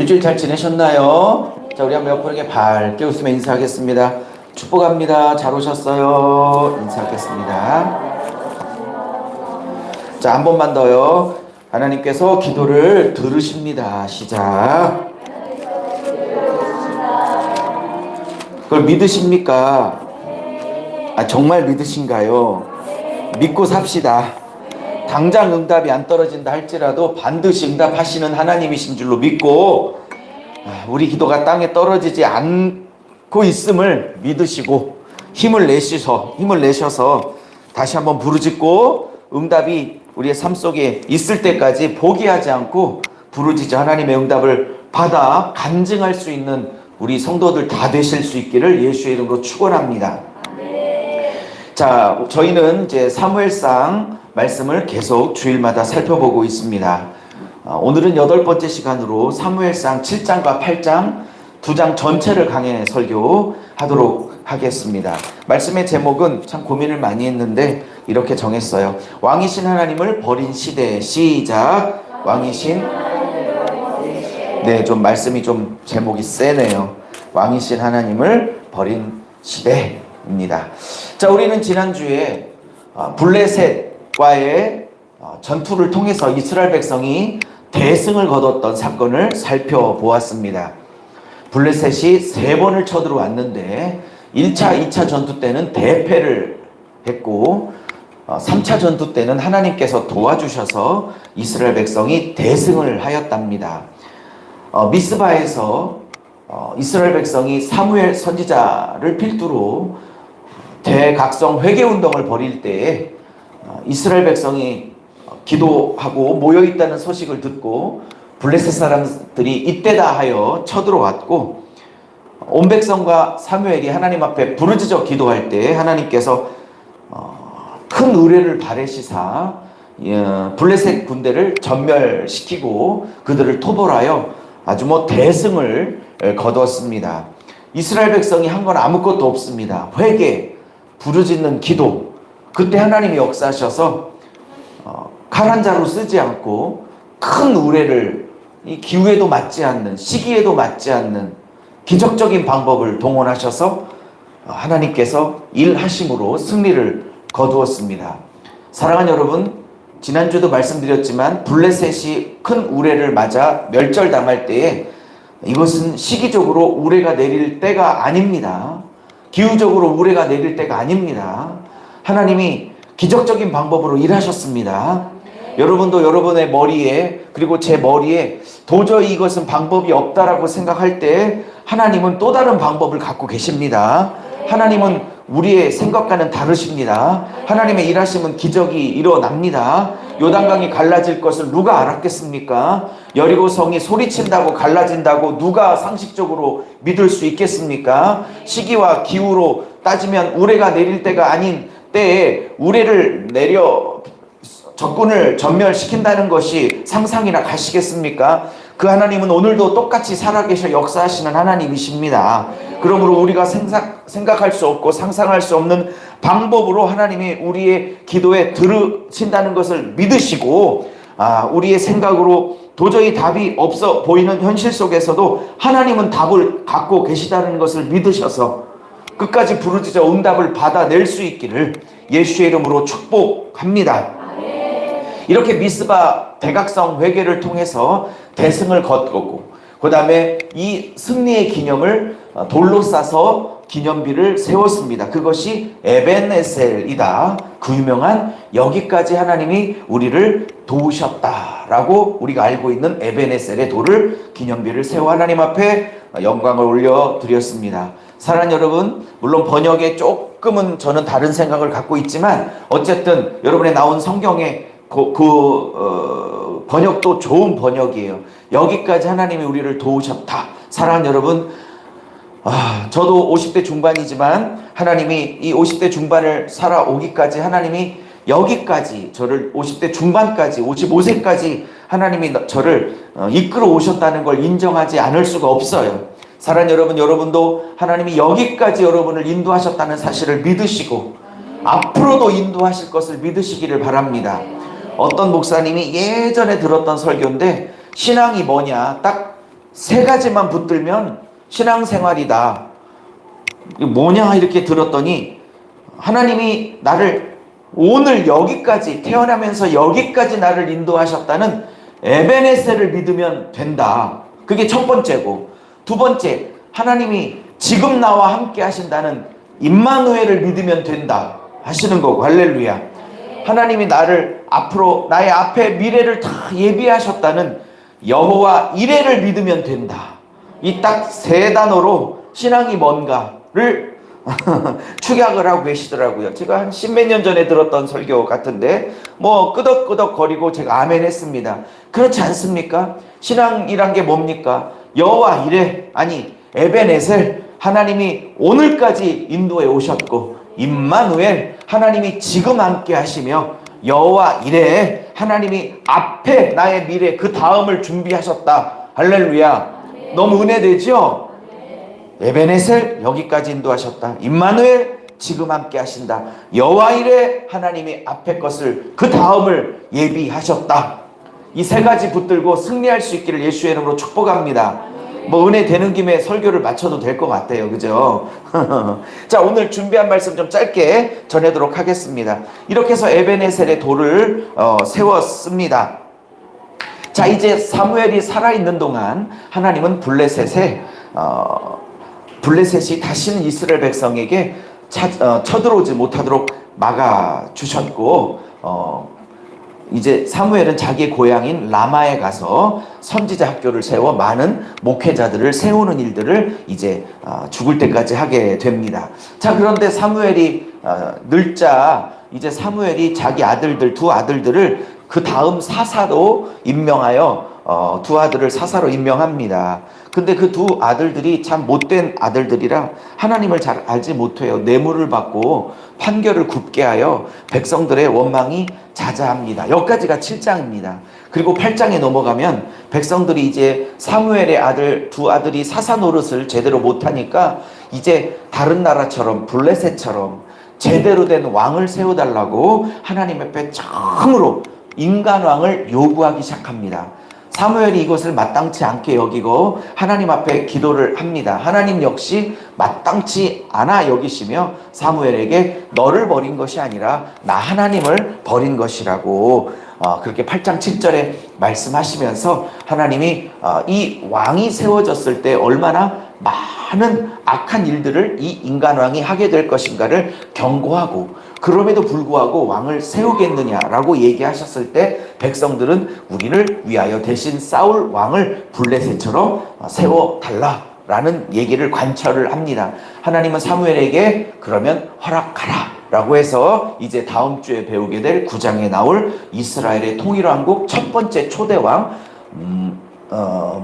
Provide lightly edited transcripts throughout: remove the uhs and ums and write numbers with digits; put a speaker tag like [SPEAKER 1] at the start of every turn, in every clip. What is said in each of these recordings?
[SPEAKER 1] 일주일 잘 지내셨나요? 자, 우리 한번 옆분에게 밝게 웃으며 인사하겠습니다. 축복합니다. 잘 오셨어요. 인사하겠습니다. 자, 한 번만 더요. 하나님께서 기도를 들으십니다. 시작. 그걸 믿으십니까? 정말 믿으신가요? 믿고 삽시다. 당장 응답이 안 떨어진다 할지라도 반드시 응답하시는 하나님이신 줄로 믿고 우리 기도가 땅에 떨어지지 않고 있음을 믿으시고 힘을 내셔서 다시 한번 부르짖고 응답이 우리의 삶 속에 있을 때까지 포기하지 않고 부르짖어 하나님의 응답을 받아 간증할 수 있는 우리 성도들 다 되실 수 있기를 예수의 이름으로 축원합니다. 자, 저희는 이제 사무엘상 말씀을 계속 주일마다 살펴보고 있습니다. 오늘은 8번째 시간으로 사무엘상 7장과 8장 두 장 전체를 강해 설교하도록 하겠습니다. 말씀의 제목은 참 고민을 많이 했는데 이렇게 정했어요. 왕이신 하나님을 버린 시대. 시작. 왕이신 좀 말씀이 좀 제목이 세네요. 왕이신 하나님을 버린 시대입니다. 자, 우리는 지난주에 블레셋과의 전투를 통해서 이스라엘 백성이 대승을 거뒀던 사건을 살펴보았습니다. 블레셋이 3번을 쳐들어왔는데 1차, 2차 전투 때는 대패를 했고 3차 전투 때는 하나님께서 도와주셔서 이스라엘 백성이 대승을 하였답니다. 미스바에서 이스라엘 백성이 사무엘 선지자를 필두로 대각성 회개운동을 벌일 때에 이스라엘 백성이 기도하고 모여있다는 소식을 듣고 블레셋 사람들이 이때다 하여 쳐들어왔고 온 백성과 사무엘이 하나님 앞에 부르짖어 기도할 때 하나님께서 큰 의뢰를 바래시사 블레셋 군대를 전멸시키고 그들을 토벌하여 아주 대승을 거두었습니다. 이스라엘 백성이 한 건 아무것도 없습니다. 회개, 부르짖는 기도. 그때 하나님이 역사하셔서 칼 한 자루 쓰지 않고 큰 의뢰를 이 기후에도 맞지 않는, 시기에도 맞지 않는 기적적인 방법을 동원하셔서 하나님께서 일하심으로 승리를 거두었습니다. 사랑하는 여러분, 지난주도 말씀드렸지만 블레셋이 큰 우레를 맞아 멸절당할 때에 이것은 시기적으로 우레가 내릴 때가 아닙니다. 기후적으로 우레가 내릴 때가 아닙니다. 하나님이 기적적인 방법으로 일하셨습니다. 여러분도 여러분의 머리에 그리고 제 머리에 도저히 이것은 방법이 없다라고 생각할 때 하나님은 또 다른 방법을 갖고 계십니다. 하나님은 우리의 생각과는 다르십니다. 하나님의 일하심은 기적이 일어납니다. 요단강이 갈라질 것을 누가 알았겠습니까? 여리고성이 소리친다고 갈라진다고 누가 상식적으로 믿을 수 있겠습니까? 시기와 기후로 따지면 우레가 내릴 때가 아닌 때에 우레를 내려 적군을 전멸시킨다는 것이 상상이나 가시겠습니까? 그 하나님은 오늘도 똑같이 살아계셔 역사하시는 하나님이십니다. 그러므로 우리가 생각할 수 없고 상상할 수 없는 방법으로 하나님이 우리의 기도에 들으신다는 것을 믿으시고 우리의 생각으로 도저히 답이 없어 보이는 현실 속에서도 하나님은 답을 갖고 계시다는 것을 믿으셔서 끝까지 부르짖어 응답을 받아낼 수 있기를 예수의 이름으로 축복합니다. 이렇게 미스바 대각성 회개를 통해서 대승을 거두고 그 다음에 이 승리의 기념을 돌로 싸서 기념비를 세웠습니다. 그것이 에벤에셀이다. 그 유명한 여기까지 하나님이 우리를 도우셨다라고 우리가 알고 있는 에벤에셀의 돌을 기념비를 세워 하나님 앞에 영광을 올려드렸습니다. 사랑하는 여러분, 물론 번역에 조금은 저는 다른 생각을 갖고 있지만 어쨌든 여러분의 나온 성경에 번역도 좋은 번역이에요. 여기까지 하나님이 우리를 도우셨다. 사랑하는 여러분, 저도 50대 중반이지만 하나님이 이 50대 중반을 살아오기까지 하나님이 여기까지 저를 50대 중반까지 55세까지 하나님이 저를 이끌어 오셨다는 걸 인정하지 않을 수가 없어요. 사랑하는 여러분, 여러분도 하나님이 여기까지 여러분을 인도하셨다는 사실을 믿으시고 앞으로도 인도하실 것을 믿으시기를 바랍니다. 어떤 목사님이 예전에 들었던 설교인데 신앙이 뭐냐 딱 세 가지만 붙들면 신앙생활이다. 이게 뭐냐 이렇게 들었더니 하나님이 나를 오늘 여기까지 태어나면서 여기까지 나를 인도하셨다는 에베네셀을 믿으면 된다. 그게 첫 번째고, 두 번째, 하나님이 지금 나와 함께 하신다는 임마누엘을 믿으면 된다 하시는 거고, 할렐루야. 하나님이 나를 앞으로 나의 앞에 미래를 다 예비하셨다는 여호와 이레를 믿으면 된다. 이 딱 세 단어로 신앙이 뭔가를 축약을 하고 계시더라고요. 제가 한 십몇 년 전에 들었던 설교 같은데 뭐 끄덕끄덕 거리고 제가 아멘 했습니다. 그렇지 않습니까? 신앙이란 게 뭡니까? 여호와 이레, 아니 에베네셀, 하나님이 오늘까지 인도해 오셨고, 임마누엘, 하나님이 지금 함께 하시며, 여호와 이레, 하나님이 앞에 나의 미래 그 다음을 준비하셨다. 할렐루야. 너무 은혜되죠? 에베네셀, 여기까지 인도하셨다. 임마누엘, 지금 함께 하신다. 여호와 이레, 하나님이 앞에 것을 그 다음을 예비하셨다. 이 세 가지 붙들고 승리할 수 있기를 예수의 이름으로 축복합니다. 뭐 은혜 되는 김에 설교를 마쳐도 될 것 같아요. 그죠? 자, 오늘 준비한 말씀 좀 짧게 전하도록 하겠습니다. 이렇게 해서 에베네셀의 돌을 세웠습니다. 자, 이제 사무엘이 살아있는 동안 하나님은 블레셋이 다시는 이스라엘 백성에게 쳐들어오지 못하도록 막아주셨고, 이제 사무엘은 자기의 고향인 라마에 가서 선지자 학교를 세워 많은 목회자들을 세우는 일들을 이제 죽을 때까지 하게 됩니다. 자, 그런데 사무엘이 늙자 이제 사무엘이 자기 아들들, 두 아들들을 그 다음 사사로 임명하여 두 아들을 사사로 임명합니다. 근데 그 두 아들들이 참 못된 아들들이라 하나님을 잘 알지 못해요. 뇌물을 받고 판결을 굽게 하여 백성들의 원망이 자자합니다. 여기까지가 7장입니다. 그리고 8장에 넘어가면 백성들이 이제 사무엘의 아들 두 아들이 사사 노릇을 제대로 못하니까 이제 다른 나라처럼 블레셋처럼 제대로 된 왕을 세워달라고 하나님 앞에 처음으로 인간왕을 요구하기 시작합니다. 사무엘이 이것을 마땅치 않게 여기고 하나님 앞에 기도를 합니다. 하나님 역시 마땅치 않아 여기시며 사무엘에게 너를 버린 것이 아니라 나 하나님을 버린 것이라고 그렇게 8장 7절에 말씀하시면서 하나님이 이 왕이 세워졌을 때 얼마나 많은 악한 일들을 이 인간왕이 하게 될 것인가를 경고하고, 그럼에도 불구하고 왕을 세우겠느냐라고 얘기하셨을 때 백성들은 우리를 위하여 대신 싸울 왕을 블레셋처럼 세워달라라는 얘기를 관철을 합니다. 하나님은 사무엘에게 그러면 허락하라 라고 해서 이제 다음 주에 배우게 될 9장에 나올 이스라엘의 통일왕국 첫 번째 초대왕,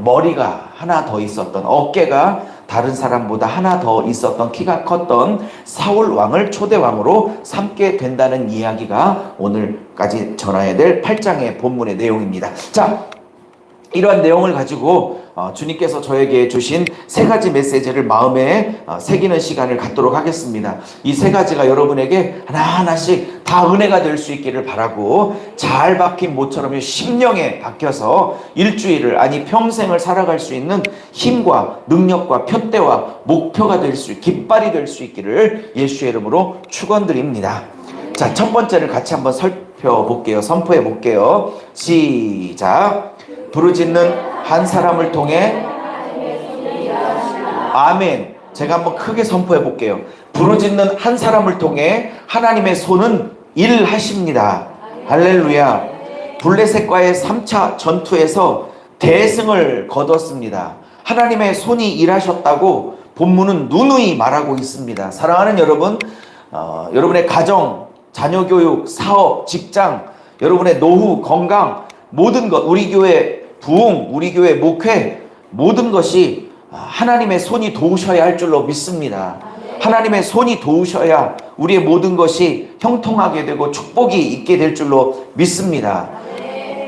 [SPEAKER 1] 머리가 하나 더 있었던, 어깨가 다른 사람보다 하나 더 있었던, 키가 컸던 사울 왕을 초대왕으로 삼게 된다는 이야기가 오늘까지 전해야 될 8장의 본문의 내용입니다. 자, 이러한 내용을 가지고 주님께서 저에게 주신 세 가지 메시지를 마음에 새기는 시간을 갖도록 하겠습니다. 이 세 가지가 여러분에게 하나하나씩 다 은혜가 될 수 있기를 바라고, 잘 박힌 모처럼 심령에 박혀서 일주일을, 아니 평생을 살아갈 수 있는 힘과 능력과 표대와 목표가 될 수, 깃발이 될 수 있기를 예수의 이름으로 축원드립니다. 자, 첫 번째를 같이 한번 살펴볼게요. 선포해 볼게요. 시작. 부르짖는 한 사람을 통해, 아멘. 제가 한번 크게 선포해 볼게요. 부르짖는 한 사람을 통해 하나님의 손은 일하십니다. 할렐루야. 블레셋과의 3차 전투에서 대승을 거뒀습니다. 하나님의 손이 일하셨다고 본문은 누누이 말하고 있습니다. 사랑하는 여러분, 여러분의 가정, 자녀 교육, 사업, 직장, 여러분의 노후, 건강, 모든 것, 우리 교회 부흥, 우리 교회 목회, 모든 것이 하나님의 손이 도우셔야 할 줄로 믿습니다. 하나님의 손이 도우셔야 우리의 모든 것이 형통하게 되고 축복이 있게 될 줄로 믿습니다.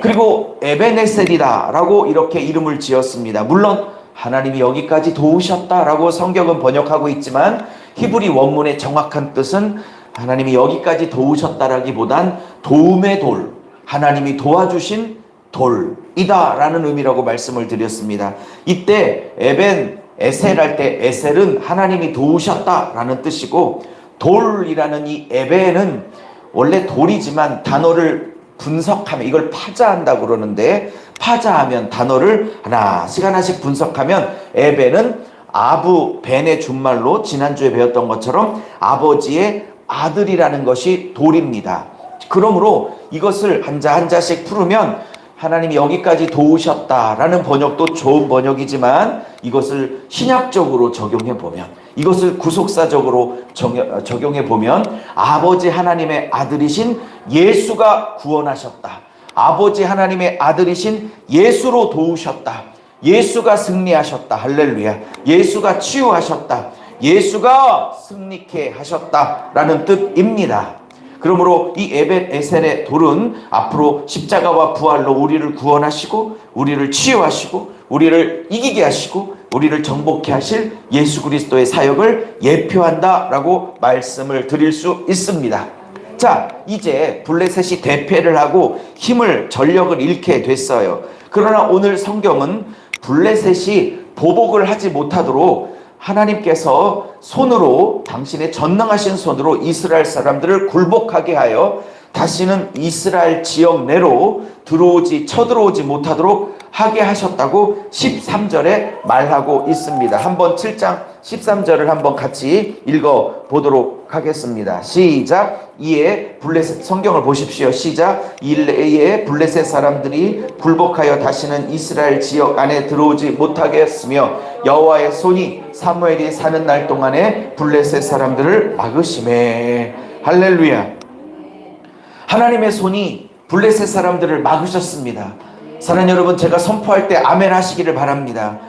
[SPEAKER 1] 그리고 에베네셀이다라고 이렇게 이름을 지었습니다. 물론 하나님이 여기까지 도우셨다라고 성경은 번역하고 있지만 히브리 원문의 정확한 뜻은 하나님이 여기까지 도우셨다라기보단 도움의 돌, 하나님이 도와주신 돌이다라는 의미라고 말씀을 드렸습니다. 이때 에벤 에셀 할 때 에셀은 하나님이 도우셨다라는 뜻이고, 돌이라는 이 에벤은 원래 돌이지만 단어를 분석하면, 이걸 파자한다고 그러는데, 파자하면 단어를 하나씩 분석하면 에벤은 아부 벤의 준말로 지난주에 배웠던 것처럼 아버지의 아들이라는 것이 돌입니다. 그러므로 이것을 한자 한자씩 풀으면 하나님이 여기까지 도우셨다라는 번역도 좋은 번역이지만, 이것을 신약적으로 적용해 보면, 이것을 구속사적으로 적용해 보면 아버지 하나님의 아들이신 예수가 구원하셨다. 아버지 하나님의 아들이신 예수로 도우셨다. 예수가 승리하셨다. 할렐루야. 예수가 치유하셨다. 예수가 승리케 하셨다라는 뜻입니다. 그러므로 이 에벳 에셀의 돌은 앞으로 십자가와 부활로 우리를 구원하시고, 우리를 치유하시고, 우리를 이기게 하시고, 우리를 정복케 하실 예수 그리스도의 사역을 예표한다라고 말씀을 드릴 수 있습니다. 자, 이제 블레셋이 대패를 하고 힘을 전력을 잃게 됐어요. 그러나 오늘 성경은 블레셋이 보복을 하지 못하도록 하나님께서 손으로, 당신의 전능하신 손으로 이스라엘 사람들을 굴복하게 하여 다시는 이스라엘 지역 내로 쳐들어오지 못하도록 하게 하셨다고 13절에 말하고 있습니다. 한번 7장 13절을 한번 같이 읽어 보도록 하겠습니다. 시작. 이에 블레셋, 성경을 보십시오. 시작. 이에 블레셋 사람들이 굴복하여 다시는 이스라엘 지역 안에 들어오지 못하게 했으며 여호와의 손이 사무엘이 사는 날 동안에 블레셋 사람들을 막으시매. 할렐루야. 하나님의 손이 블레셋 사람들을 막으셨습니다. 사랑하는 여러분, 제가 선포할 때 아멘 하시기를 바랍니다.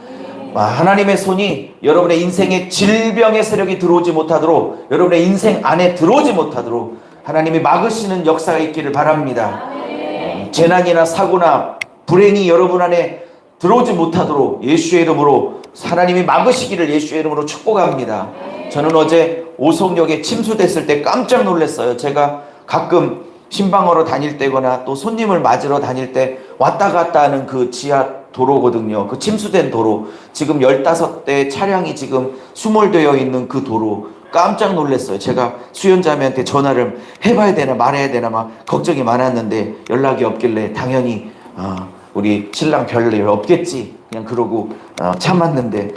[SPEAKER 1] 하나님의 손이 여러분의 인생에 질병의 세력이 들어오지 못하도록, 여러분의 인생 안에 들어오지 못하도록 하나님이 막으시는 역사가 있기를 바랍니다. 재난이나 사고나 불행이 여러분 안에 들어오지 못하도록 예수의 이름으로 하나님이 막으시기를 예수의 이름으로 축복합니다. 저는 어제 오송역에 침수됐을 때 깜짝 놀랐어요. 제가 가끔 신방하러 다닐 때거나 또 손님을 맞으러 다닐 때 왔다 갔다 하는 그 지하 도로거든요. 그 침수된 도로. 지금 15대 차량이 지금 수몰되어 있는 그 도로. 깜짝 놀랐어요. 제가 수연자매한테 전화를 해봐야 되나 말아야 되나 막 걱정이 많았는데 연락이 없길래 당연히 우리 신랑 별일 없겠지 그냥 그러고 참았는데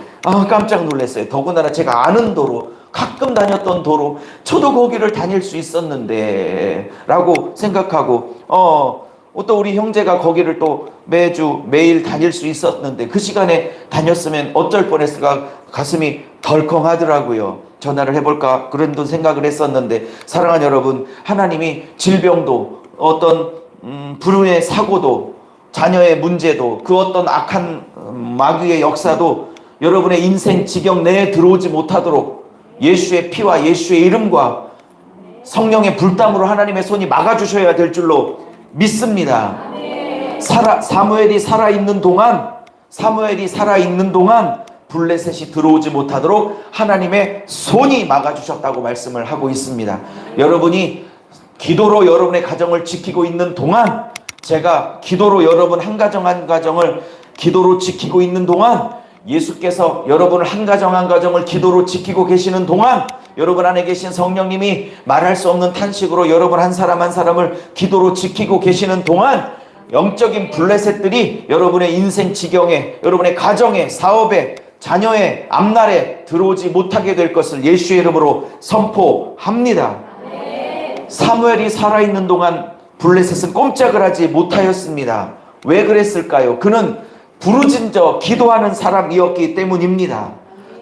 [SPEAKER 1] 깜짝 놀랐어요. 더군다나 제가 아는 도로, 가끔 다녔던 도로, 저도 거기를 다닐 수 있었는데 라고 생각하고 또 우리 형제가 거기를 또 매일 다닐 수 있었는데 그 시간에 다녔으면 어쩔 뻔했을까 가슴이 덜컹하더라고요. 전화를 해볼까 그런 생각을 했었는데, 사랑하는 여러분, 하나님이 질병도, 어떤 불운의 사고도, 자녀의 문제도, 그 어떤 악한 마귀의 역사도 여러분의 인생 지경 내에 들어오지 못하도록 예수의 피와 예수의 이름과 성령의 불담으로 하나님의 손이 막아주셔야 될 줄로 믿습니다. 사무엘이 살아있는 동안 블레셋이 들어오지 못하도록 하나님의 손이 막아주셨다고 말씀을 하고 있습니다. 여러분이 기도로 여러분의 가정을 지키고 있는 동안, 제가 기도로 여러분 한 가정 한 가정을 기도로 지키고 있는 동안, 예수께서 여러분을 한 가정 한 가정을 기도로 지키고 계시는 동안, 여러분 안에 계신 성령님이 말할 수 없는 탄식으로 여러분 한 사람 한 사람을 기도로 지키고 계시는 동안, 영적인 블레셋들이 여러분의 인생 지경에, 여러분의 가정에, 사업에, 자녀의 앞날에 들어오지 못하게 될 것을 예수의 이름으로 선포합니다. 사무엘이 살아있는 동안 블레셋은 꼼짝을 하지 못하였습니다. 왜 그랬을까요? 그는 부르짖어 기도하는 사람이었기 때문입니다.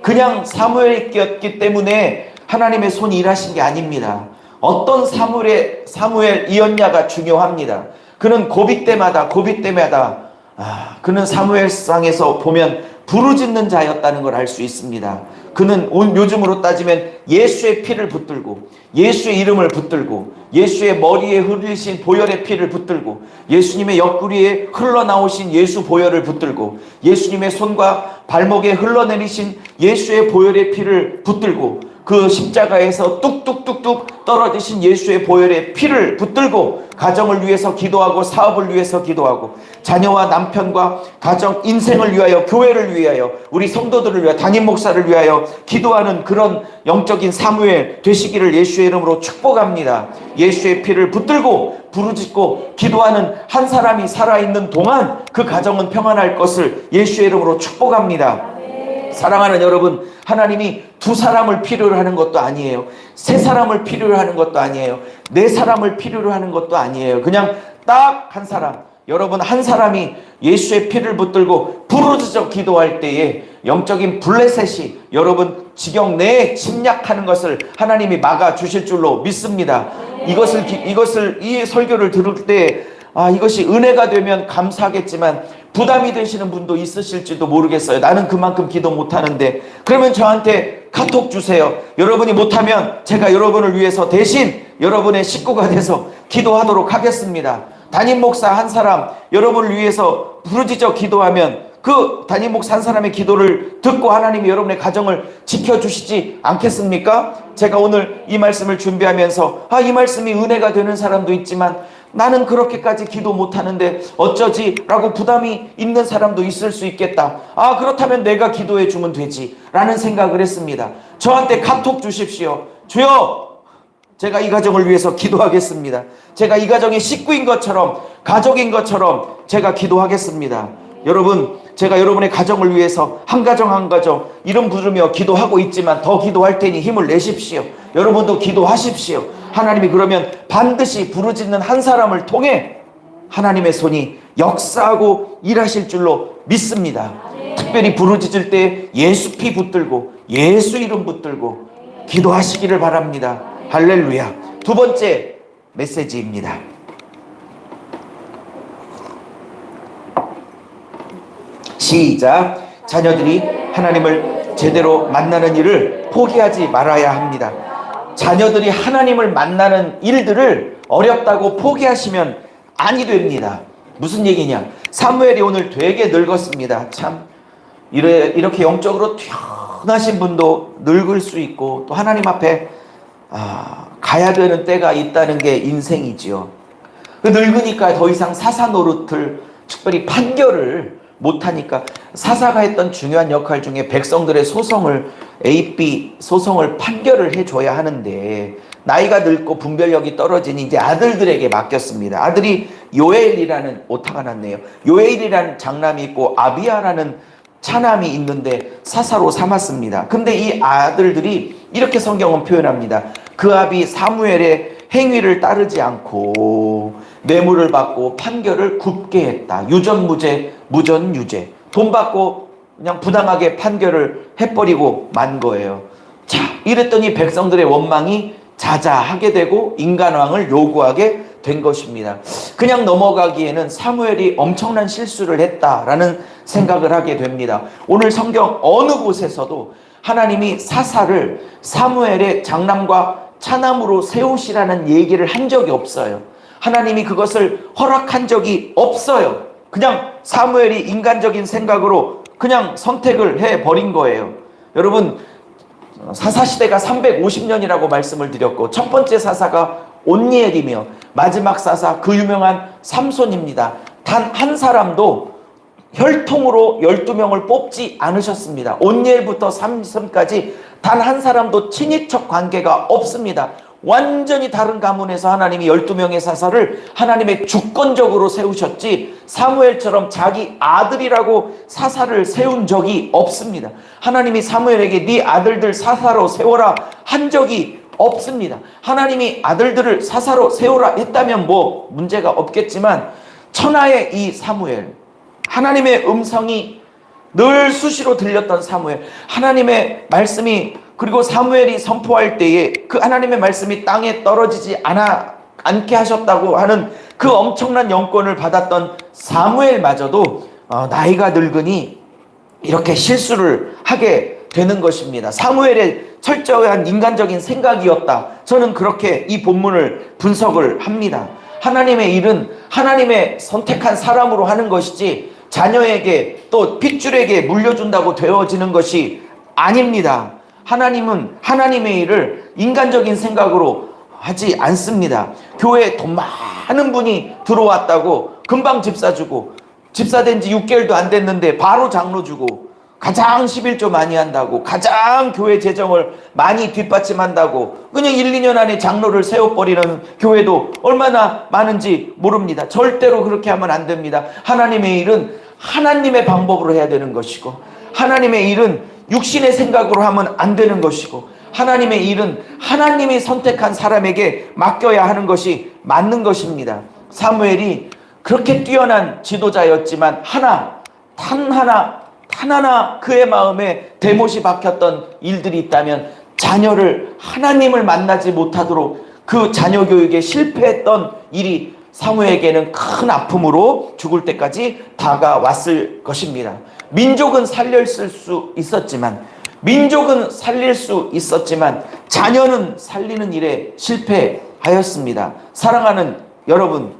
[SPEAKER 1] 그냥 사무엘이었기 때문에 하나님의 손이 일하신 게 아닙니다. 어떤 사무엘이었냐가 중요합니다. 그는 고비 때마다 그는 사무엘상에서 보면 부르짖는 자였다는 걸 알 수 있습니다. 그는 요즘으로 따지면 예수의 피를 붙들고, 예수의 이름을 붙들고, 예수의 머리에 흘리신 보혈의 피를 붙들고, 예수님의 옆구리에 흘러나오신 예수 보혈을 붙들고, 예수님의 손과 발목에 흘러내리신 예수의 보혈의 피를 붙들고, 그 십자가에서 뚝뚝뚝뚝 떨어지신 예수의 보혈의 피를 붙들고 가정을 위해서 기도하고 사업을 위해서 기도하고 자녀와 남편과 가정 인생을 위하여 교회를 위하여 우리 성도들을 위하여 담임 목사를 위하여 기도하는 그런 영적인 사무엘 되시기를 예수의 이름으로 축복합니다. 예수의 피를 붙들고 부르짖고 기도하는 한 사람이 살아있는 동안 그 가정은 평안할 것을 예수의 이름으로 축복합니다. 사랑하는 여러분, 하나님이 두 사람을 필요로 하는 것도 아니에요. 세 사람을 필요로 하는 것도 아니에요. 네 사람을 필요로 하는 것도 아니에요. 그냥 딱 한 사람, 여러분 한 사람이 예수의 피를 붙들고 부르짖어 기도할 때에 영적인 블레셋이 여러분 지경 내에 침략하는 것을 하나님이 막아 주실 줄로 믿습니다. 이 설교를 들을 때 이것이 은혜가 되면 감사하겠지만 부담이 되시는 분도 있으실지도 모르겠어요. 나는 그만큼 기도 못하는데. 그러면 저한테 카톡 주세요. 여러분이 못하면 제가 여러분을 위해서 대신 여러분의 식구가 돼서 기도하도록 하겠습니다. 담임 목사 한 사람 여러분을 위해서 부르짖어 기도하면 그 담임 목사 한 사람의 기도를 듣고 하나님이 여러분의 가정을 지켜주시지 않겠습니까? 제가 오늘 이 말씀을 준비하면서 이 말씀이 은혜가 되는 사람도 있지만 나는 그렇게까지 기도 못하는데 어쩌지? 라고 부담이 있는 사람도 있을 수 있겠다. 그렇다면 내가 기도해 주면 되지 라는 생각을 했습니다. 저한테 카톡 주십시오. 주여, 제가 이 가정을 위해서 기도하겠습니다. 제가 이 가정의 식구인 것처럼 가족인 것처럼 제가 기도하겠습니다. 여러분, 제가 여러분의 가정을 위해서 한 가정 한 가정 이름 부르며 기도하고 있지만 더 기도할 테니 힘을 내십시오. 여러분도 기도하십시오. 하나님이 그러면 반드시 부르짖는 한 사람을 통해 하나님의 손이 역사하고 일하실 줄로 믿습니다. 특별히 부르짖을 때 예수 피 붙들고 예수 이름 붙들고 기도하시기를 바랍니다. 할렐루야. 두 번째 메시지입니다. 시작. 자녀들이 하나님을 제대로 만나는 일을 포기하지 말아야 합니다. 자녀들이 하나님을 만나는 일들을 어렵다고 포기하시면 아니 됩니다. 무슨 얘기냐? 사무엘이 오늘 되게 늙었습니다. 참 이렇게 영적으로 뛰어나신 분도 늙을 수 있고 또 하나님 앞에 가야 되는 때가 있다는 게 인생이지요. 늙으니까 더 이상 사사 노릇을 특별히 판결을 못하니까 사사가 했던 중요한 역할 중에 백성들의 소송을 AB 소송을 판결을 해줘야 하는데 나이가 늙고 분별력이 떨어지니 이제 아들들에게 맡겼습니다. 아들이 요엘이라는 오타가 났네요. 요엘이라는 장남이 있고 아비야라는 차남이 있는데 사사로 삼았습니다. 근데 이 아들들이 이렇게 성경은 표현합니다. 그 아비 사무엘의 행위를 따르지 않고 뇌물을 받고 판결을 굽게 했다. 유전무죄, 무전유죄. 돈 받고 그냥 부당하게 판결을 해버리고 만 거예요. 자, 이랬더니 백성들의 원망이 자자하게 되고 인간왕을 요구하게 된 것입니다. 그냥 넘어가기에는 사무엘이 엄청난 실수를 했다라는 생각을 하게 됩니다. 오늘 성경 어느 곳에서도 하나님이 사사를 사무엘의 장남과 차남으로 세우시라는 얘기를 한 적이 없어요. 하나님이 그것을 허락한 적이 없어요. 그냥 사무엘이 인간적인 생각으로 그냥 선택을 해버린 거예요. 여러분, 사사시대가 350년이라고 말씀을 드렸고 첫 번째 사사가 온니엘이며 마지막 사사 그 유명한 삼손입니다. 단 한 사람도 혈통으로 12명을 뽑지 않으셨습니다. 온니엘부터 삼손까지 단 한 사람도 친인척 관계가 없습니다. 완전히 다른 가문에서 하나님이 12명의 사사를 하나님의 주권적으로 세우셨지 사무엘처럼 자기 아들이라고 사사를 세운 적이 없습니다. 하나님이 사무엘에게 네 아들들 사사로 세워라 한 적이 없습니다. 하나님이 아들들을 사사로 세우라 했다면 뭐 문제가 없겠지만 천하의 이 사무엘, 하나님의 음성이 늘 수시로 들렸던 사무엘, 하나님의 말씀이 그리고 사무엘이 선포할 때에 그 하나님의 말씀이 땅에 떨어지지 않게 하셨다고 하는 그 엄청난 영권을 받았던 사무엘마저도 나이가 늙으니 이렇게 실수를 하게 되는 것입니다. 사무엘의 철저한 인간적인 생각이었다. 저는 그렇게 이 본문을 분석을 합니다. 하나님의 일은 하나님의 선택한 사람으로 하는 것이지 자녀에게 또 핏줄에게 물려준다고 되어지는 것이 아닙니다. 하나님은 하나님의 일을 인간적인 생각으로 하지 않습니다. 교회에 돈 많은 분이 들어왔다고 금방 집사 주고, 집사된 지 6개월도 안 됐는데 바로 장로 주고, 가장 11조 많이 한다고, 가장 교회 재정을 많이 뒷받침한다고 그냥 1, 2년 안에 장로를 세워버리는 교회도 얼마나 많은지 모릅니다. 절대로 그렇게 하면 안 됩니다. 하나님의 일은 하나님의 방법으로 해야 되는 것이고, 하나님의 일은 육신의 생각으로 하면 안 되는 것이고, 하나님의 일은 하나님이 선택한 사람에게 맡겨야 하는 것이 맞는 것입니다. 사무엘이 그렇게 뛰어난 지도자였지만 단 하나 그의 마음에 대못이 박혔던 일들이 있다면, 자녀를 하나님을 만나지 못하도록 그 자녀 교육에 실패했던 일이 사무엘에게는 큰 아픔으로 죽을 때까지 다가왔을 것입니다. 민족은 살릴 수 있었지만 자녀는 살리는 일에 실패하였습니다. 사랑하는 여러분,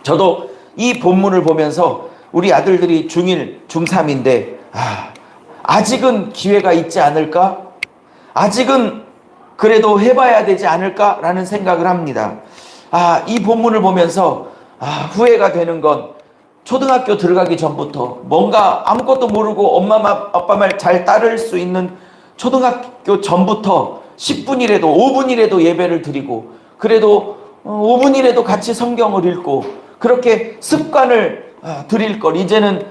[SPEAKER 1] 저도 이 본문을 보면서 우리 아들들이 중1, 중3인데 아직은 기회가 있지 않을까? 아직은 그래도 해봐야 되지 않을까라는 생각을 합니다. 이 본문을 보면서 후회가 되는 건, 초등학교 들어가기 전부터 뭔가 아무것도 모르고 엄마 아빠 말 잘 따를 수 있는 초등학교 전부터 10분이라도 5분이라도 예배를 드리고, 그래도 5분이라도 같이 성경을 읽고, 그렇게 습관을 들일 걸, 이제는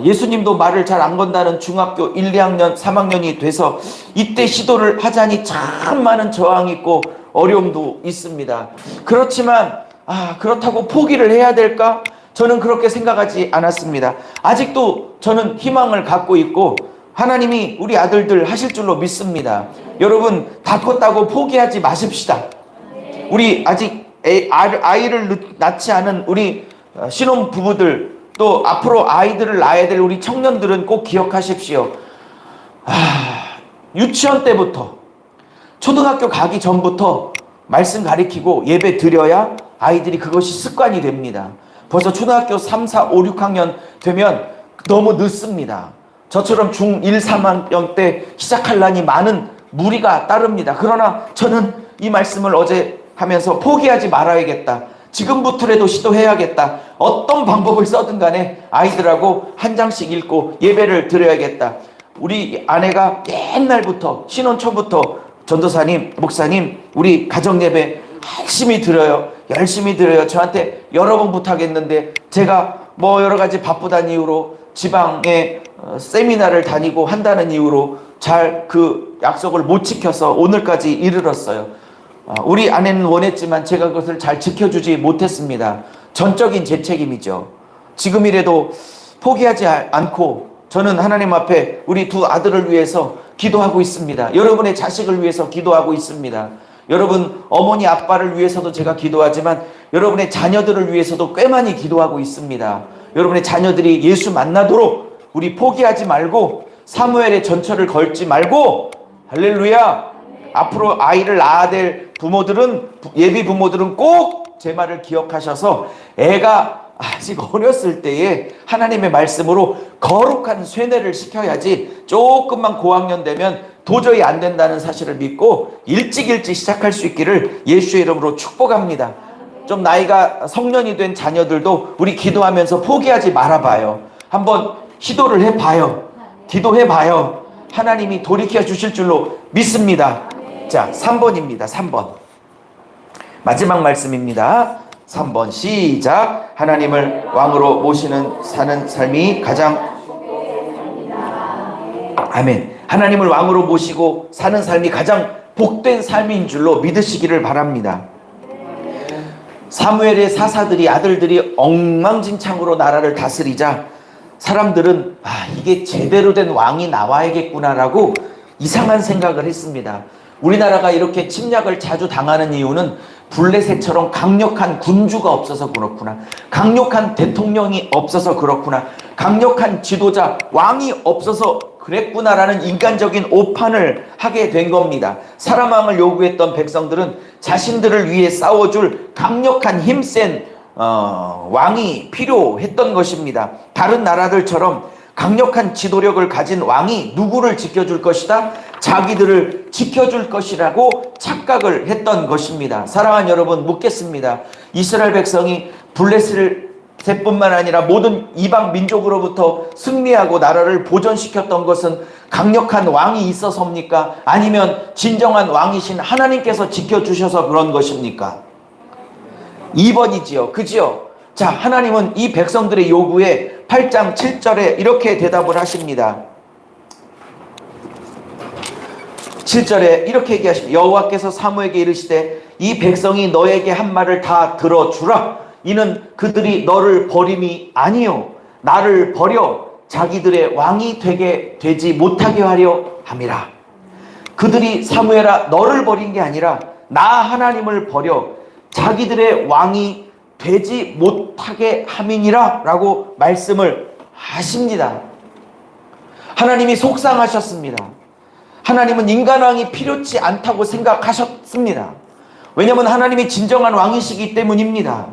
[SPEAKER 1] 예수님도 말을 잘 안 건다는 중학교 1, 2학년, 3학년이 돼서 이때 시도를 하자니 참 많은 저항이 있고 어려움도 있습니다. 그렇지만 그렇다고 포기를 해야 될까? 저는 그렇게 생각하지 않았습니다. 아직도 저는 희망을 갖고 있고 하나님이 우리 아들들 하실 줄로 믿습니다. 여러분, 다 컸다고 포기하지 마십시다. 우리 아직 아이를 낳지 않은 우리 신혼 부부들, 또 앞으로 아이들을 낳아야 될 우리 청년들은 꼭 기억하십시오. 유치원 때부터, 초등학교 가기 전부터 말씀 가리키고 예배 드려야 아이들이 그것이 습관이 됩니다. 벌써 초등학교 3, 4, 5, 6학년 되면 너무 늦습니다. 저처럼 중1, 3학년 때 시작하려니 많은 무리가 따릅니다. 그러나 저는 이 말씀을 어제 하면서 포기하지 말아야겠다. 지금부터라도 시도해야겠다. 어떤 방법을 써든 간에 아이들하고 한 장씩 읽고 예배를 드려야겠다. 우리 아내가 옛날부터, 신혼 초부터 전도사님, 목사님, 우리 가정예배 열심히 드려요. 저한테 여러 번 부탁했는데 제가 뭐 여러 가지 바쁘다는 이유로 지방에 세미나를 다니고 한다는 이유로 잘 그 약속을 못 지켜서 오늘까지 이르렀어요. 우리 아내는 원했지만 제가 그것을 잘 지켜주지 못했습니다. 전적인 제 책임이죠. 지금이라도 포기하지 않고 저는 하나님 앞에 우리 두 아들을 위해서 기도하고 있습니다. 여러분의 자식을 위해서 기도하고 있습니다. 여러분 어머니 아빠를 위해서도 제가 기도하지만 여러분의 자녀들을 위해서도 꽤 많이 기도하고 있습니다. 여러분의 자녀들이 예수 만나도록 우리 포기하지 말고 사무엘의 전철을 걸지 말고, 할렐루야, 앞으로 아이를 낳아야 될 부모들은, 예비 부모들은 꼭 제 말을 기억하셔서 애가 아직 어렸을 때에 하나님의 말씀으로 거룩한 쇠뇌를 시켜야지 조금만 고학년 되면 도저히 안 된다는 사실을 믿고 일찍 시작할 수 있기를 예수의 이름으로 축복합니다. 좀 나이가 성년이 된 자녀들도 우리 기도하면서 포기하지 말아봐요. 한번 시도를 해봐요. 기도해봐요. 하나님이 돌이켜 주실 줄로 믿습니다. 자, 3번입니다. 3번. 마지막 말씀입니다. 3번 시작. 하나님을 왕으로 모시는 사는 삶이 가장, 아멘. 하나님을 왕으로 모시고 사는 삶이 가장 복된 삶인 줄로 믿으시기를 바랍니다. 사무엘의 사사들이, 아들들이 엉망진창으로 나라를 다스리자 사람들은 이게 제대로 된 왕이 나와야겠구나라고 이상한 생각을 했습니다. 우리나라가 이렇게 침략을 자주 당하는 이유는 블레셋처럼 강력한 군주가 없어서 그렇구나, 강력한 대통령이 없어서 그렇구나, 강력한 지도자, 왕이 없어서 그랬구나라는 인간적인 오판을 하게 된 겁니다. 사람왕을 요구했던 백성들은 자신들을 위해 싸워줄 강력한 힘센 왕이 필요했던 것입니다. 다른 나라들처럼 강력한 지도력을 가진 왕이 누구를 지켜줄 것이다? 자기들을 지켜줄 것이라고 착각을 했던 것입니다. 사랑하는 여러분, 묻겠습니다. 이스라엘 백성이 블레셋뿐만 아니라 모든 이방 민족으로부터 승리하고 나라를 보존시켰던 것은 강력한 왕이 있어서입니까? 아니면 진정한 왕이신 하나님께서 지켜주셔서 그런 것입니까? 2번이지요. 그지요? 자, 하나님은 이 백성들의 요구에 8장 7절에 이렇게 대답을 하십니다. 7절에 이렇게 얘기하십니다. 여호와께서 사무에게 이르시되 이 백성이 너에게 한 말을 다 들어주라. 이는 그들이 너를 버림이 아니요 나를 버려 자기들의 왕이 되지 못하게 하려 함이라. 그들이 사무엘아 너를 버린 게 아니라 나 하나님을 버려 자기들의 왕이 되지 못하게 함이니라 라고 말씀을 하십니다. 하나님이 속상하셨습니다. 하나님은 인간왕이 필요치 않다고 생각하셨습니다. 왜냐하면 하나님이 진정한 왕이시기 때문입니다.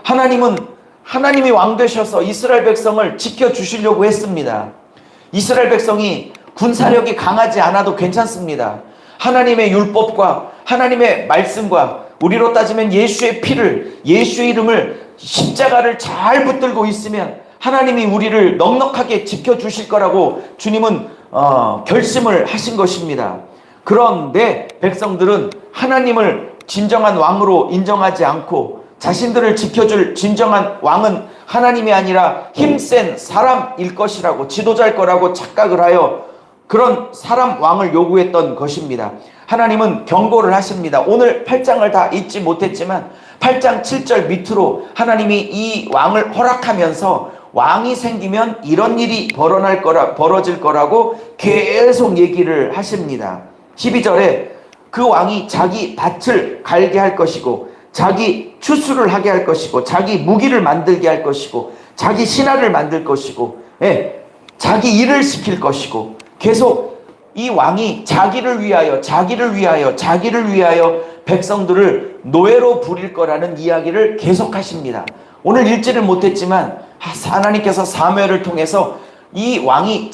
[SPEAKER 1] 하나님이 왕 되셔서 이스라엘 백성을 지켜주시려고 했습니다. 이스라엘 백성이 군사력이 강하지 않아도 괜찮습니다. 하나님의 율법과 하나님의 말씀과 우리로 따지면 예수의 피를, 예수의 이름을, 십자가를 잘 붙들고 있으면 하나님이 우리를 넉넉하게 지켜주실 거라고 주님은 결심을 하신 것입니다. 그런데 백성들은 하나님을 진정한 왕으로 인정하지 않고 자신들을 지켜줄 진정한 왕은 하나님이 아니라 힘센 사람일 것이라고, 지도자일 거라고 착각을 하여 그런 사람 왕을 요구했던 것입니다. 하나님은 경고를 하십니다. 오늘 8장을 다 읽지 못했지만 8장 7절 밑으로 하나님이 이 왕을 허락하면서 왕이 생기면 이런 일이 벌어질 거라고 계속 얘기를 하십니다. 12절에 그 왕이 자기 밭을 갈게 할 것이고 자기 추수를 하게 할 것이고 자기 무기를 만들게 할 것이고 자기 신하를 만들 것이고 자기 일을 시킬 것이고 계속 이 왕이 자기를 위하여 백성들을 노예로 부릴 거라는 이야기를 계속하십니다. 오늘 읽지를 못했지만 하나님께서 사무엘을 통해서 이 왕이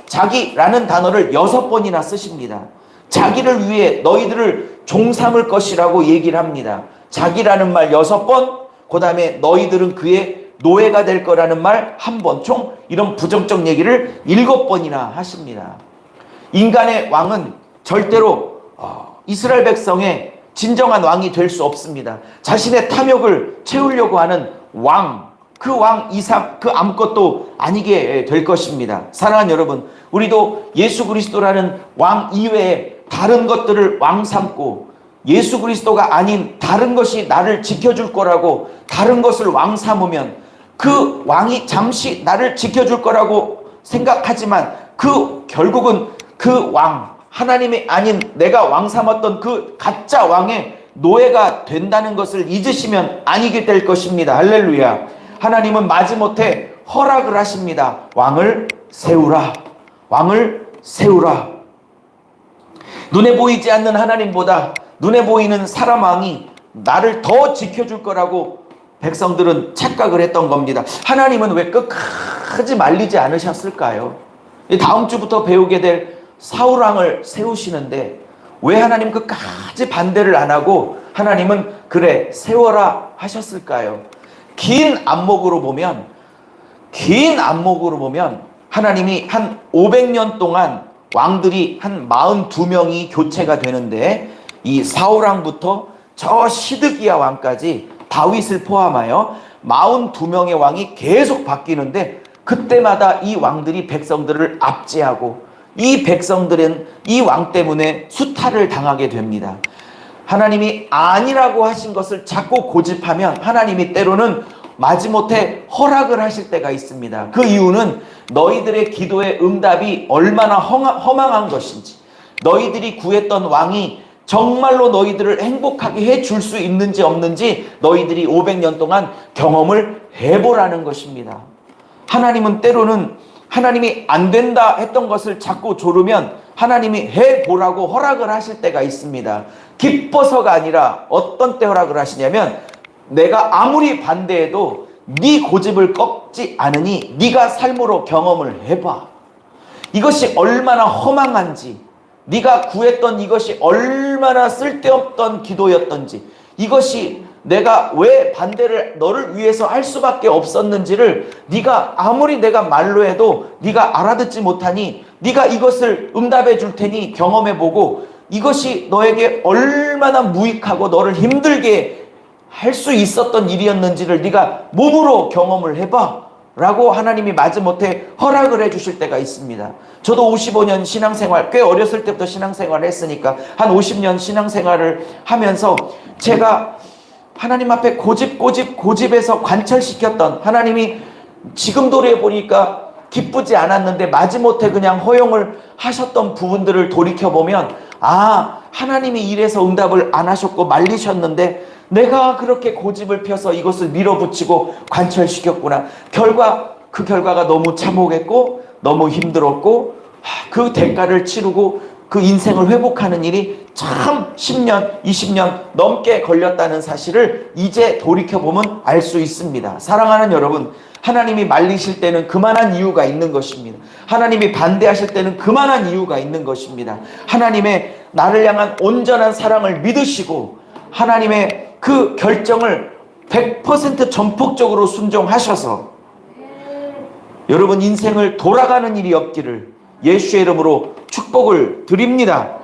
[SPEAKER 1] 자기라는 단어를 6번이나 쓰십니다. 자기를 위해 너희들을 종 삼을 것이라고 얘기를 합니다. 자기라는 말 6번, 그 다음에 너희들은 그의 노예가 될 거라는 말 1번, 총 이런 부정적 얘기를 7번이나 하십니다. 인간의 왕은 절대로 이스라엘 백성의 진정한 왕이 될 수 없습니다. 자신의 탐욕을 채우려고 하는 왕, 그 왕 이상 그 아무것도 아니게 될 것입니다. 사랑하는 여러분, 우리도 예수 그리스도라는 왕 이외에 다른 것들을 왕 삼고 예수 그리스도가 아닌 다른 것이 나를 지켜줄 거라고 다른 것을 왕 삼으면 그 왕이 잠시 나를 지켜줄 거라고 생각하지만 결국은 그 왕, 하나님이 아닌 내가 왕 삼았던 그 가짜 왕의 노예가 된다는 것을 잊으시면 아니게 될 것입니다. 할렐루야. 하나님은 마지못해 허락을 하십니다. 왕을 세우라. 왕을 세우라. 눈에 보이지 않는 하나님보다 눈에 보이는 사람 왕이 나를 더 지켜줄 거라고 백성들은 착각을 했던 겁니다. 하나님은 왜 끝까지 말리지 않으셨을까요? 다음 주부터 배우게 될 사울 왕을 세우시는데 왜 하나님 끝까지 반대를 안 하고 하나님은 그래 세워라 하셨을까요? 긴 안목으로 보면 하나님이 한 500년 동안 왕들이 한 42명이 교체가 되는데 이 사울 왕부터 저 시드기야 왕까지 다윗을 포함하여 42명의 왕이 계속 바뀌는데 그때마다 이 왕들이 백성들을 압제하고 이 백성들은 이 왕 때문에 수탈을 당하게 됩니다. 하나님이 아니라고 하신 것을 자꾸 고집하면 하나님이 때로는 마지못해 허락을 하실 때가 있습니다. 그 이유는 너희들의 기도의 응답이 얼마나 허망한 것인지, 너희들이 구했던 왕이 정말로 너희들을 행복하게 해줄 수 있는지 없는지 너희들이 500년 동안 경험을 해보라는 것입니다. 하나님은 때로는 하나님이 안 된다 했던 것을 자꾸 조르면 하나님이 해보라고 허락을 하실 때가 있습니다. 기뻐서가 아니라 어떤 때 허락을 하시냐면 내가 아무리 반대해도 네 고집을 꺾지 않으니 네가 삶으로 경험을 해봐. 이것이 얼마나 허망한지, 네가 구했던 이것이 얼마나 쓸데없던 기도였던지, 이것이 내가 왜 반대를 너를 위해서 할 수밖에 없었는지를 네가 아무리 내가 말로 해도 네가 알아듣지 못하니 네가 이것을 응답해 줄 테니 경험해 보고 이것이 너에게 얼마나 무익하고 너를 힘들게 할 수 있었던 일이었는지를 네가 몸으로 경험을 해봐 라고 하나님이 마지못해 허락을 해 주실 때가 있습니다. 저도 55년 신앙생활, 꽤 어렸을 때부터 신앙생활을 했으니까 한 50년 신앙생활을 하면서 제가 하나님 앞에 고집해서 관철시켰던, 하나님이 지금 돌이켜보니까 기쁘지 않았는데 마지못해 그냥 허용을 하셨던 부분들을 돌이켜보면, 아, 하나님이 이래서 응답을 안 하셨고 말리셨는데 내가 그렇게 고집을 펴서 이것을 밀어붙이고 관철시켰구나. 그 결과가 너무 참혹했고 너무 힘들었고 그 대가를 치르고 그 인생을 회복하는 일이 참 10년, 20년 넘게 걸렸다는 사실을 이제 돌이켜보면 알 수 있습니다. 사랑하는 여러분, 하나님이 말리실 때는 그만한 이유가 있는 것입니다. 하나님이 반대하실 때는 그만한 이유가 있는 것입니다. 하나님의 나를 향한 온전한 사랑을 믿으시고 하나님의 그 결정을 100% 전폭적으로 순종하셔서 여러분 인생을 돌아가는 일이 없기를 예수의 이름으로 축복을 드립니다.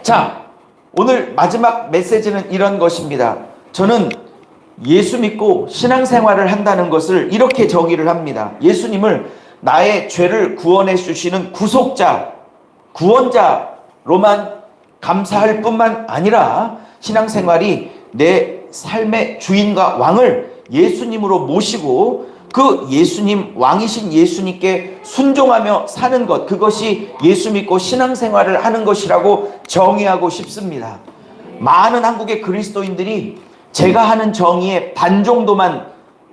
[SPEAKER 1] 자, 오늘 마지막 메시지는 이런 것입니다. 저는 예수 믿고 신앙생활을 한다는 것을 이렇게 정의를 합니다. 예수님을 나의 죄를 구원해 주시는 구속자, 구원자로만 감사할 뿐만 아니라 신앙생활이 내 삶의 주인과 왕을 예수님으로 모시고 그 예수님, 왕이신 예수님께 순종하며 사는 것, 그것이 예수 믿고 신앙생활을 하는 것이라고 정의하고 싶습니다. 많은 한국의 그리스도인들이 제가 하는 정의의 반 정도만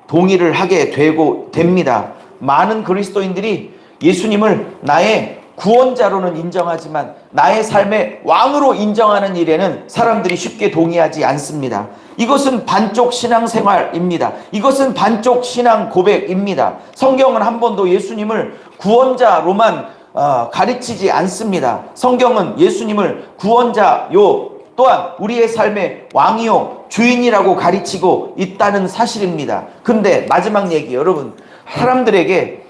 [SPEAKER 1] 동의를 하게 됩니다. 많은 그리스도인들이 예수님을 나의 구원자로는 인정하지만 나의 삶의 왕으로 인정하는 일에는 사람들이 쉽게 동의하지 않습니다. 이것은 반쪽 신앙생활입니다. 이것은 반쪽 신앙 고백입니다. 성경은 한 번도 예수님을 구원자로만 가르치지 않습니다. 성경은 예수님을 구원자요 또한 우리의 삶의 왕이요 주인이라고 가르치고 있다는 사실입니다. 근데 마지막 얘기, 여러분, 사람들에게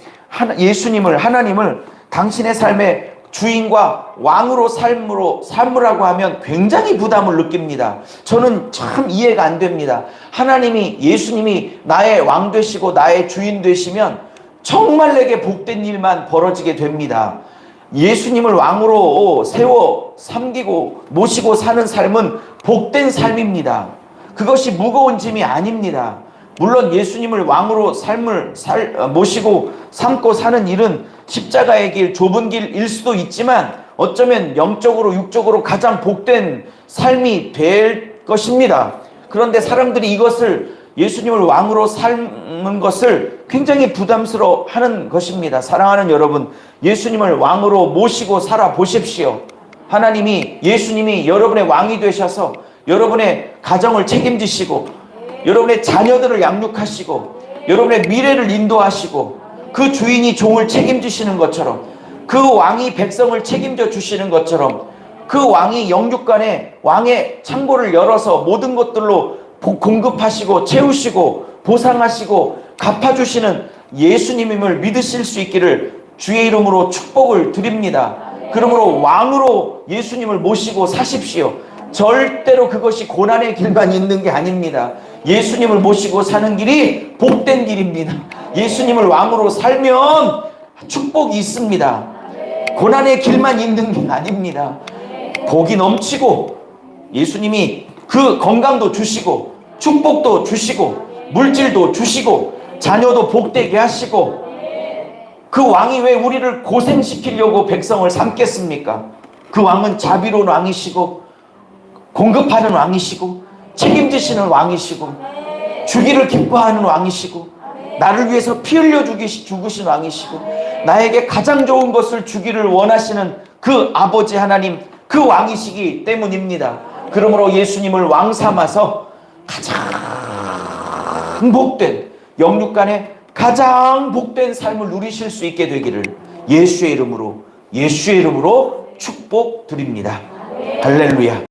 [SPEAKER 1] 예수님을, 하나님을 당신의 삶의 주인과 왕으로 삶으라고 하면 굉장히 부담을 느낍니다. 저는 참 이해가 안 됩니다. 하나님이, 예수님이 나의 왕 되시고 나의 주인 되시면 정말 내게 복된 일만 벌어지게 됩니다. 예수님을 왕으로 세워 섬기고 모시고 사는 삶은 복된 삶입니다. 그것이 무거운 짐이 아닙니다. 물론 예수님을 왕으로 모시고 삼고 사는 일은 십자가의 길, 좁은 길일 수도 있지만 어쩌면 영적으로 육적으로 가장 복된 삶이 될 것입니다. 그런데 사람들이 이것을, 예수님을 왕으로 삶는 것을 굉장히 부담스러워하는 것입니다. 사랑하는 여러분, 예수님을 왕으로 모시고 살아보십시오. 하나님이, 예수님이 여러분의 왕이 되셔서 여러분의 가정을 책임지시고 여러분의 자녀들을 양육하시고 여러분의 미래를 인도하시고 그 주인이 종을 책임지시는 것처럼, 그 왕이 백성을 책임져 주시는 것처럼, 그 왕이 영육간에 왕의 창고를 열어서 모든 것들로 공급하시고 채우시고 보상하시고 갚아주시는 예수님임을 믿으실 수 있기를 주의 이름으로 축복을 드립니다. 그러므로 왕으로 예수님을 모시고 사십시오. 절대로 그것이 고난의 길만 있는 게 아닙니다. 예수님을 모시고 사는 길이 복된 길입니다. 예수님을 왕으로 살면 축복이 있습니다. 고난의 길만 있는 게 아닙니다. 복이 넘치고 예수님이 그 건강도 주시고 축복도 주시고 물질도 주시고 자녀도 복되게 하시고, 그 왕이 왜 우리를 고생시키려고 백성을 삼겠습니까? 그 왕은 자비로운 왕이시고 공급하는 왕이시고 책임지시는 왕이시고 주기를 기뻐하는 왕이시고 나를 위해서 피 흘려 죽으신 왕이시고 나에게 가장 좋은 것을 주기를 원하시는 그 아버지 하나님, 그 왕이시기 때문입니다. 그러므로 예수님을 왕 삼아서 가장 복된, 영육간에 가장 복된 삶을 누리실 수 있게 되기를 예수의 이름으로 축복드립니다. 할렐루야.